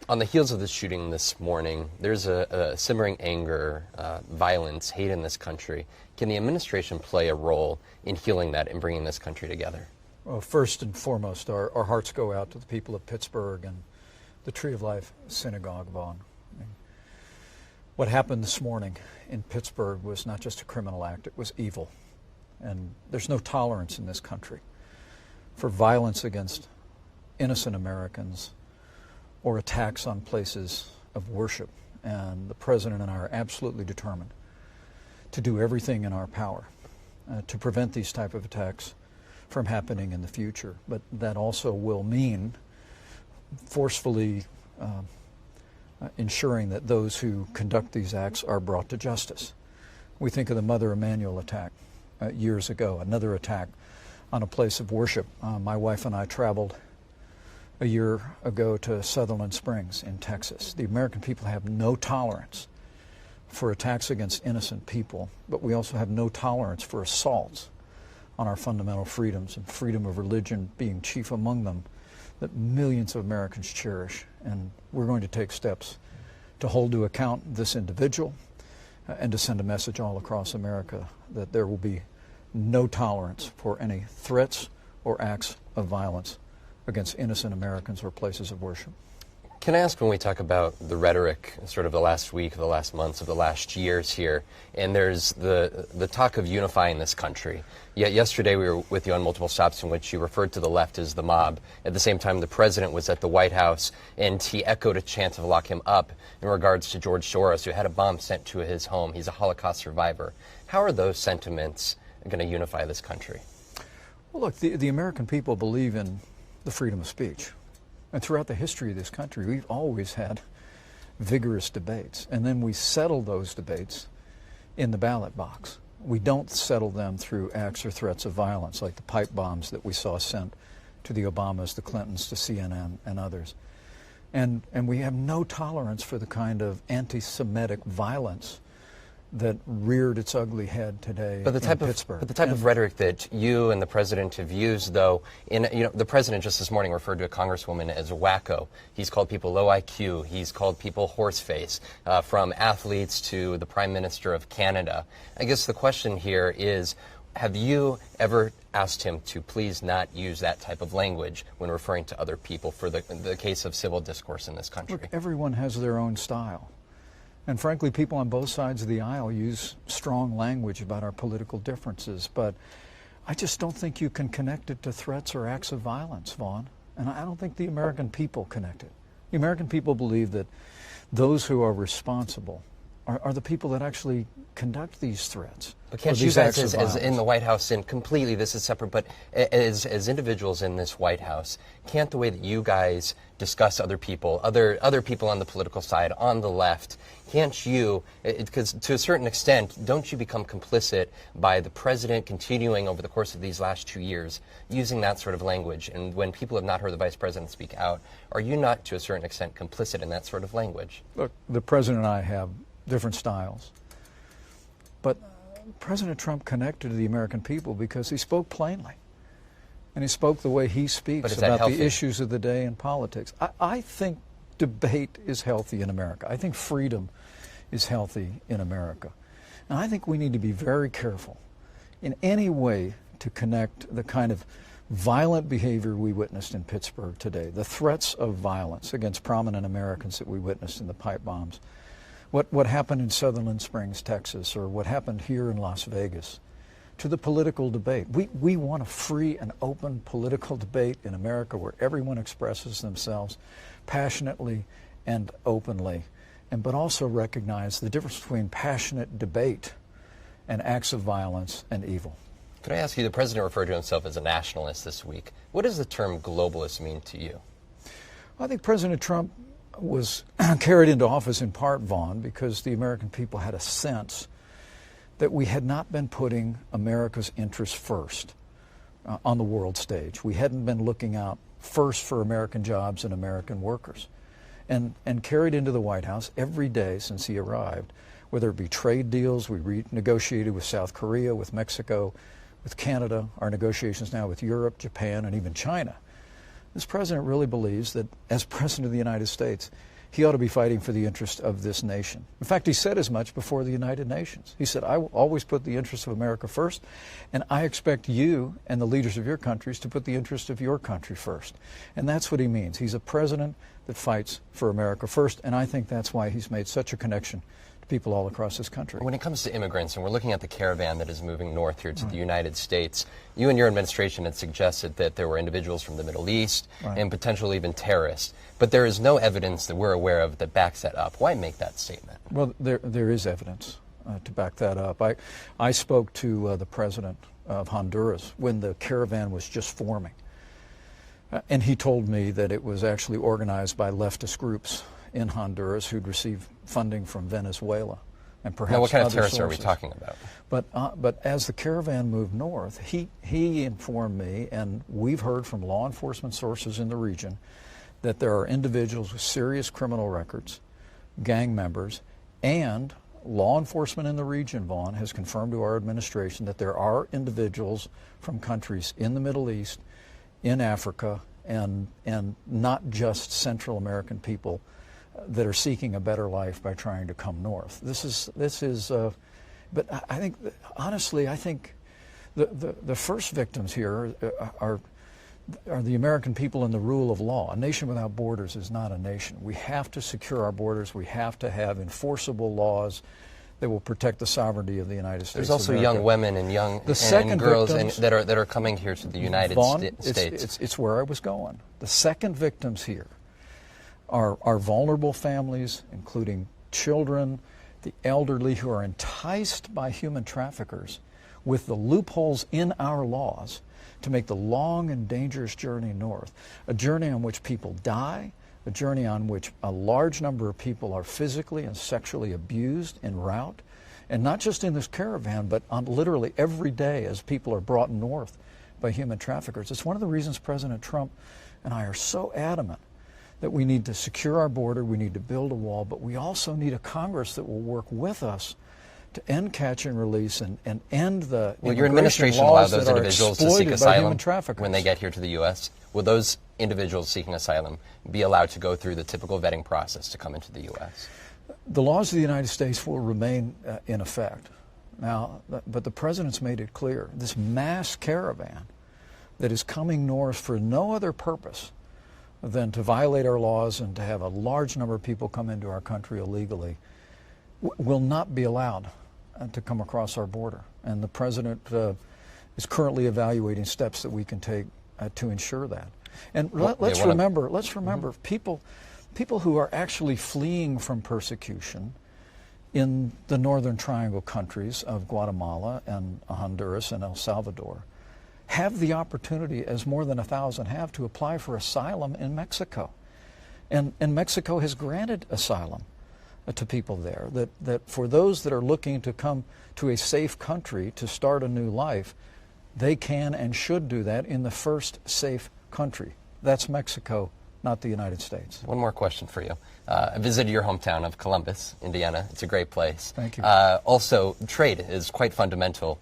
On the heels of the shooting this morning, there's a simmering anger, violence, hate in this country. Can the administration play a role in healing that and bringing this country together? Well, first and foremost, our hearts go out to the people of Pittsburgh and the Tree of Life synagogue, Vaughn. What happened this morning in Pittsburgh was not just a criminal act, it was evil. And there's no tolerance in this country for violence against innocent Americans or attacks on places of worship. And the President and I are absolutely determined to do everything in our power to prevent these type of attacks from happening in the future. But that also will mean forcefully ensuring that those who conduct these acts are brought to justice. We think of the Mother Emanuel attack years ago, another attack on a place of worship. My wife and I traveled a year ago to Sutherland Springs in Texas. The American people have no tolerance for attacks against innocent people, but we also have no tolerance for assaults on our fundamental freedoms, and freedom of religion being chief among them, that millions of Americans cherish. And we're going to take steps to hold to account this individual and to send a message all across America that there will be no tolerance for any threats or acts of violence against innocent Americans or places of worship. Can I ask, when we talk about the rhetoric sort of the last week, of the last months, of the last years here, and there's the talk of unifying this country. Yet yesterday we were with you on multiple stops in which you referred to the left as the mob. At the same time, the President was at the White House and he echoed a chant of lock him up in regards to George Soros, who had a bomb sent to his home. He's a Holocaust survivor. How are those sentiments going to unify this country? Well, look, the American people believe in the freedom of speech. And throughout the history of this country, we've always had vigorous debates. And then we settle those debates in the ballot box. We don't settle them through acts or threats of violence, like the pipe bombs that we saw sent to the Obamas, the Clintons, to CNN, and others. And we have no tolerance for the kind of anti-Semitic violence that reared its ugly head today in Pittsburgh. But the type of rhetoric that you and the President have used, though, the President just this morning referred to a Congresswoman as a wacko. He's called people low IQ. He's called people horseface, from athletes to the Prime Minister of Canada. I guess the question here is, have you ever asked him to please not use that type of language when referring to other people for the case of civil discourse in this country? Look, everyone has their own style. And frankly, people on both sides of the aisle use strong language about our political differences, but I just don't think you can connect it to threats or acts of violence, Vaughn. And I don't think the American people connect it. The American people believe that those who are responsible are the people that actually conduct these threats. But can't you guys, as in the White House, and completely this is separate, but as individuals in this White House, can't the way that you guys discuss other people, other people on the political side, on the left, can't you, because to a certain extent, don't you become complicit by the President continuing over the course of these last 2 years using that sort of language? And when people have not heard the Vice President speak out, are you not to a certain extent complicit in that sort of language? Look, the President and I have different styles. But President Trump connected to the American people because he spoke plainly. And he spoke the way he speaks about the issues of the day in politics. I think debate is healthy in America. I think freedom is healthy in America. And I think we need to be very careful in any way to connect the kind of violent behavior we witnessed in Pittsburgh today, the threats of violence against prominent Americans that we witnessed in the pipe bombs, what happened in Sutherland Springs, Texas, or what happened here in Las Vegas, to the political debate. We want a free and open political debate in America where everyone expresses themselves passionately and openly, but also recognize the difference between passionate debate and acts of violence and evil. Could I ask you, the President referred to himself as a nationalist this week. What does the term globalist mean to you? I think President Trump was carried into office in part, Vaughn, because the American people had a sense that we had not been putting America's interests first on the world stage. We hadn't been looking out first for American jobs and American workers. And carried into the White House every day since he arrived, whether it be trade deals we renegotiated with South Korea, with Mexico, with Canada, our negotiations now with Europe, Japan, and even China. This president really believes that as President of the United States, he ought to be fighting for the interest of this nation. In fact, he said as much before the United Nations. He said, I will always put the interests of America first, and I expect you and the leaders of your countries to put the interest of your country first. And that's what he means. He's a president that fights for America first, and I think that's why he's made such a connection to people all across this country. When it comes to immigrants, and we're looking at the caravan that is moving north here to the United States, you and your administration had suggested that there were individuals from the Middle East and potentially even terrorists, but there is no evidence that we're aware of that backs that up. Why make that statement? Well, there is evidence to back that up. I spoke to the president of Honduras when the caravan was just forming, and he told me that it was actually organized by leftist groups in Honduras who'd received funding from Venezuela and perhaps now, what kind of other terrorists sources. are we talking about? But as the caravan moved north, he informed me, and we've heard from law enforcement sources in the region, that there are individuals with serious criminal records, gang members, and law enforcement in the region, Vaughn, has confirmed to our administration that there are individuals from countries in the Middle East, in Africa, and not just Central American people that are seeking a better life by trying to come north. This is. But I think, honestly, I think the first victims here are the American people and the rule of law. A nation without borders is not a nation. We have to secure our borders. We have to have enforceable laws that will protect the sovereignty of the United States. There's also young women and young and girls that are coming here to the United States. It's where I was going. The second victims here are vulnerable families, including children, the elderly, who are enticed by human traffickers with the loopholes in our laws to make the long and dangerous journey north, a journey on which people die, a journey on which a large number of people are physically and sexually abused en route, and not just in this caravan, but on literally every day as people are brought north by human traffickers. It's one of the reasons President Trump and I are so adamant that we need to secure our border, we need to build a wall, but we also need a Congress that will work with us to end catch and release and end the Will your administration allow those individuals to seek asylum when they get here to the U.S.? Will those individuals seeking asylum be allowed to go through the typical vetting process to come into the U.S.? The laws of the United States will remain in effect. Now, but the President's made it clear, this mass caravan that is coming north for no other purpose than to violate our laws and to have a large number of people come into our country illegally will not be allowed to come across our border. And the President is currently evaluating steps that we can take to ensure that. And let's remember, people who are actually fleeing from persecution in the Northern Triangle countries of Guatemala and Honduras and El Salvador have the opportunity, as more than 1,000 have, to apply for asylum in Mexico. And Mexico has granted asylum to people there, that for those that are looking to come to a safe country to start a new life, they can and should do that in the first safe country. That's Mexico, not the United States. One more question for you. I visited your hometown of Columbus, Indiana. It's a great place. Thank you. Also, trade is quite fundamental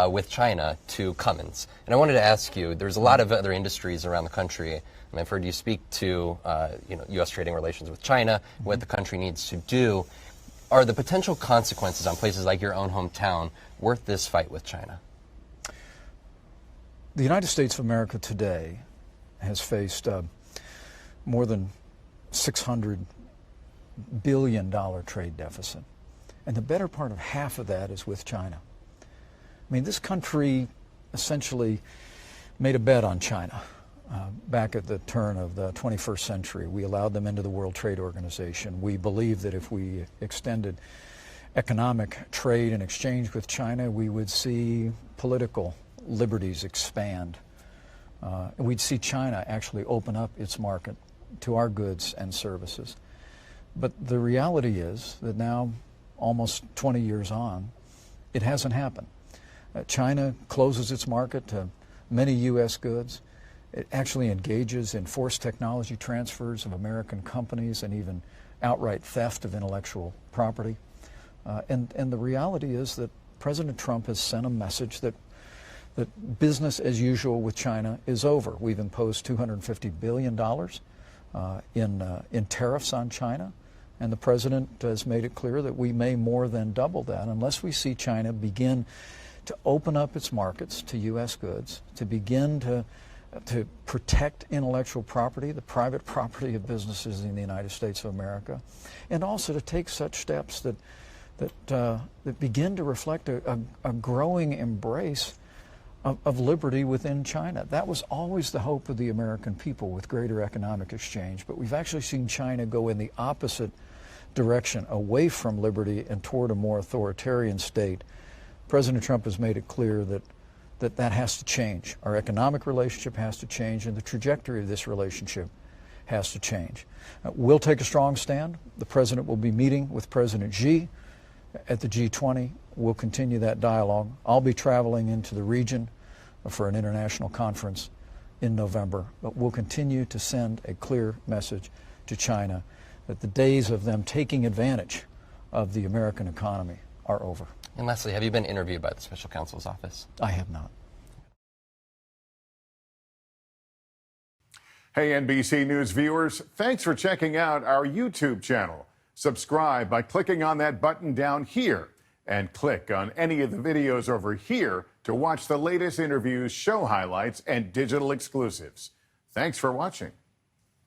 with China to Cummins. And I wanted to ask you, there's a lot of other industries around the country, and I've heard you speak to U.S. trading relations with China, what the country needs to do. Are the potential consequences on places like your own hometown worth this fight with China? The United States of America today has faced more than $600 billion trade deficit. And the better part of half of that is with China. I mean, this country essentially made a bet on China back at the turn of the 21st century. We allowed them into the World Trade Organization. We believed that if we extended economic trade and exchange with China, we would see political liberties expand. We'd see China actually open up its market to our goods and services. But the reality is that now, almost 20 years on, it hasn't happened. China closes its market to many U.S. goods. It actually engages in forced technology transfers of American companies and even outright theft of intellectual property. And the reality is that President Trump has sent a message that that business as usual with China is over. We've imposed $250 billion in tariffs on China, and the president has made it clear that we may more than double that unless we see China begin to open up its markets to U.S. goods, to begin to protect intellectual property, the private property of businesses in the United States of America, and also to take such steps that begin to reflect a growing embrace of liberty within China. That was always the hope of the American people, with greater economic exchange, but we've actually seen China go in the opposite direction, away from liberty and toward a more authoritarian state. President Trump has made it clear that has to change. Our economic relationship has to change, and the trajectory of this relationship has to change. We'll take a strong stand. The president will be meeting with President Xi at the G20. We'll continue that dialogue. I'll be traveling into the region for an international conference in November, but we'll continue to send a clear message to China that the days of them taking advantage of the American economy are over. And Leslie, have you been interviewed by the special counsel's office? I have not. Hey, NBC News viewers, thanks for checking out our YouTube channel. Subscribe by clicking on that button down here, and click on any of the videos over here to watch the latest interviews, show highlights, and digital exclusives. Thanks for watching.